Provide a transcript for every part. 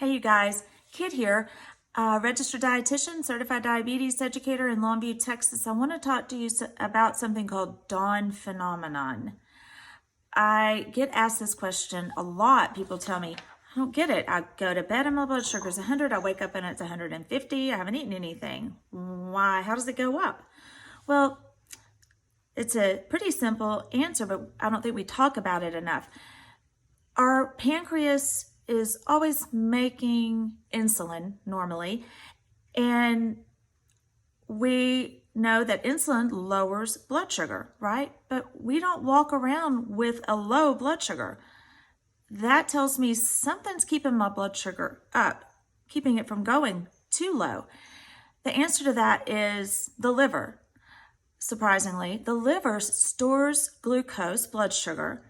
Hey you guys, Kit here, registered dietitian, certified diabetes educator in Longview, Texas. I want to talk to you about something called dawn phenomenon. I get asked this question a lot. People tell me, I don't get it. I go to bed and my blood sugar's 100. I wake up and it's 150. I haven't eaten anything. Why? How does it go up? Well, it's a pretty simple answer, but I don't think we talk about it enough. Our pancreas is always making insulin normally, and we know that insulin lowers blood sugar, right? But we don't walk around with a low blood sugar. That tells me something's keeping my blood sugar up, keeping it from going too low. The answer to that is the liver. Surprisingly, the liver stores glucose, blood sugar,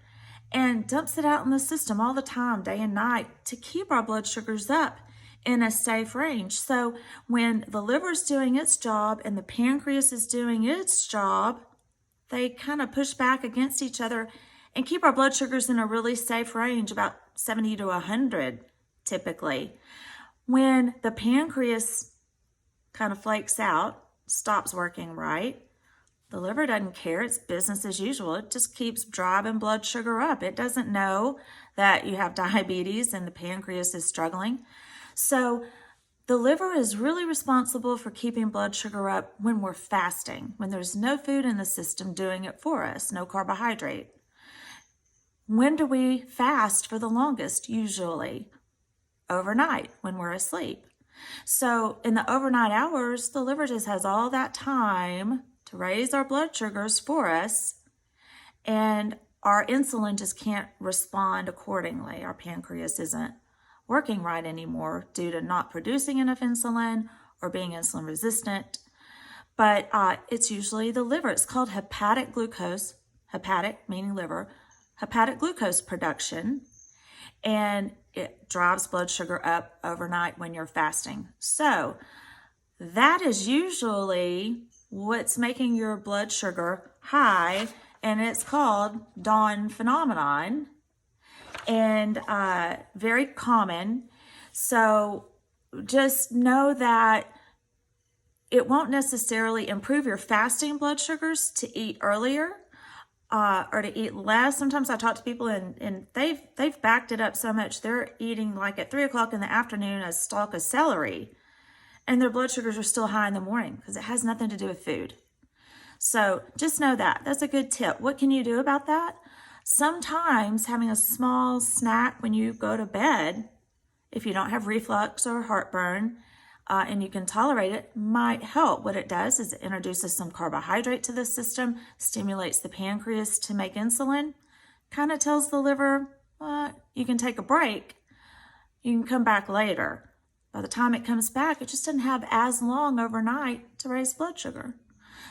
and dumps it out in the system all the time, day and night, to keep our blood sugars up in a safe range. So when the liver's doing its job and the pancreas is doing its job, they kind of push back against each other and keep our blood sugars in a really safe range, about 70 to 100 typically. When the pancreas kind of flakes out, stops working right, the liver doesn't care. It's business as usual. It just keeps driving blood sugar up. It doesn't know that you have diabetes and the pancreas is struggling. So the liver is really responsible for keeping blood sugar up when we're fasting, when there's no food in the system doing it for us, no carbohydrate. When do we fast for the longest? Usually overnight when we're asleep. So in the overnight hours, the liver just has all that time to raise our blood sugars for us, and our insulin just can't respond accordingly. Our pancreas isn't working right anymore due to not producing enough insulin or being insulin resistant. But it's usually the liver. It's called hepatic glucose, hepatic meaning liver, hepatic glucose production, and it drives blood sugar up overnight when you're fasting. So that is usually what's making your blood sugar high, and it's called dawn phenomenon, and very common. So just know that it won't necessarily improve your fasting blood sugars to eat earlier or to eat less. Sometimes I talk to people and they've backed it up so much they're eating like at 3 o'clock in the afternoon a stalk of celery, and their blood sugars are still high in the morning because it has nothing to do with food. So just know that. That's a good tip. What can you do about that? Sometimes having a small snack when you go to bed, if you don't have reflux or heartburn, and you can tolerate it, might help. What it does is it introduces some carbohydrate to the system, stimulates the pancreas to make insulin, kind of tells the liver, you can take a break, you can come back later. By the time it comes back, it just doesn't have as long overnight to raise blood sugar.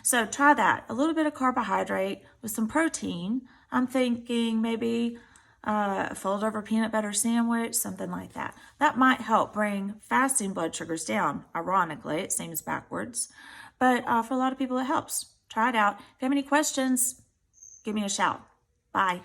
So try that. A little bit of carbohydrate with some protein. I'm thinking maybe a fold over peanut butter sandwich, something like that. That might help bring fasting blood sugars down. Ironically, it seems backwards. But for a lot of people, it helps. Try it out. If you have any questions, give me a shout. Bye.